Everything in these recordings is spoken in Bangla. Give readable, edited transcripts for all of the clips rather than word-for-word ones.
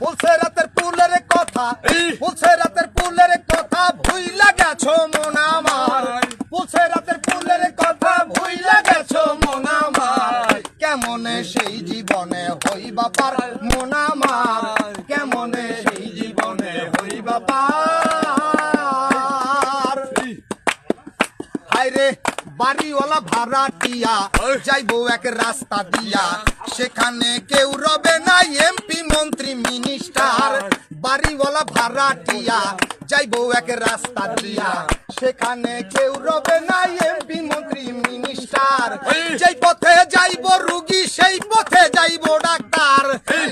পুলসেরাতের পুলের কথা, পুলসেরাতের পুলের কথা ভুইলা গেছো মন আমার, পুলসেরাতের পুলের কথা ভুইলা গেছো মন আমার। কেমনে সেই জীবনে হইবা পার মন আমার, কেমনে সেই জীবনে হইবা পার। হায়রে বাড়িওয়ালা ভাড়াটিয়া যাইবো এক রাস্তা দিয়া, সেখানে কেউ রবে না এমপি মন্ত্রী মিনিস্টার। বাড়িওয়ালা ভাড়াটিয়া যাইবো এক রাস্তা দিয়া, সেখানে কেউ রবে না এমপি মন্ত্রী মিনিস্টার। যেই পথে যাইবো রুগী সেই পথে যাইবো ডাক্তার,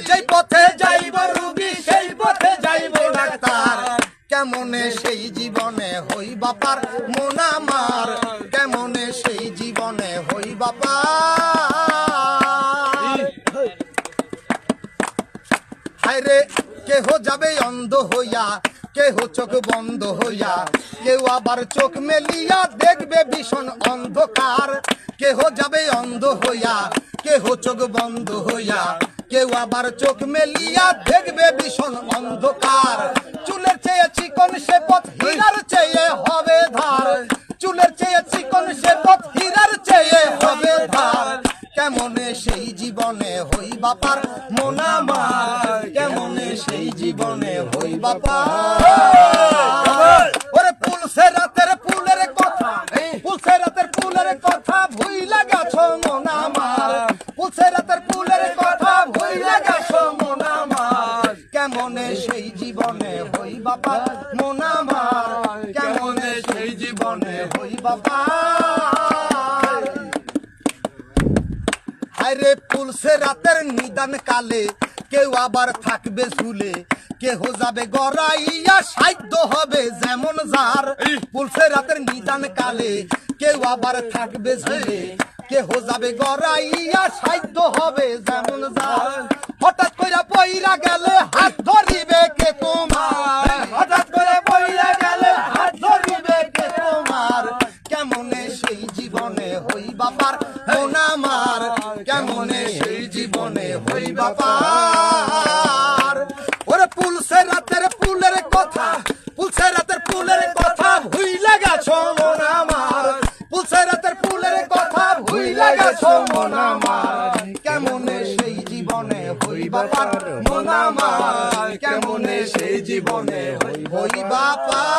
যেই পথে যাইবো রুগী সেই পথে যাইবো ডাক্তার। কেমনে সেই জীবনে হইবা পার মন আমার, কেমনে সেই জীবনে হইবা পার। হায়রে কেহ যাবে অন্ধ হইয়া, কেহ চোখ বন্ধ হইয়া, কেউ আবার চোখ মেলিয়া দেখবে ভীষণ অন্ধকার। কেহ যাবে অন্ধ হইয়া, কেহ চোখ বন্ধ হইয়া, কেউ আবার চোখ মেলিয়া দেখবে ভীষণ অন্ধকার। চুলের চেয়ে চিকন সে পথ হীরার চেয়ে হবে ধার, চুলের চেয়ে চিকন সে পথ হীরার চেয়ে হবে ধার। কেমনে সেই জীবনে হইবা পার মন আমার, কেমনে সেই জীবনে হইবা পার। ওরে পুলসেরাতের পুলের কথা, পুলসেরাতের পুলের কথা ভুইলা গেছো মন আমার, পুলসেরাতের পুলের কথা ভুইলা গেছো মন আমার। কেমনে সেই জীবনে হইবা পার মন আমার, কেমনে সেই জীবনে হইবা পার। হায়রে পুলসেরাতের নিদান কালে কেউ আবার থাকবে ঝুলে, কেহ যাবে গড়াইয়া সাধ্য হবে যেমন যার। পুলসেরাতের নিদান কালে কেউ আবার থাকবে ঝুলে, কেহ যাবে গড়াইয়া সাধ্য হবে যেমন যার। হঠাৎ করে পইরা গেলে হাত ধরিবে কে তোমার, হঠাৎ করে পইরা গেলে হাত ধরিবে কে তোমার। কেমনে সেই জীবনে হইবা পার মন আমার, কেমনে সেই জীবনে হইবা পার। ওরে পুলসেরাতের পুলের কথা, পুলসেরাতের পুলের কথা ভুইলা গেছো মন আমার, পুলসেরাতের পুলের কথা ভুইলা গেছো মন আমার। কেমনে সেই জীবনে হইবা পার মন আমার, কেমনে সেই জীবনে হইবা পার।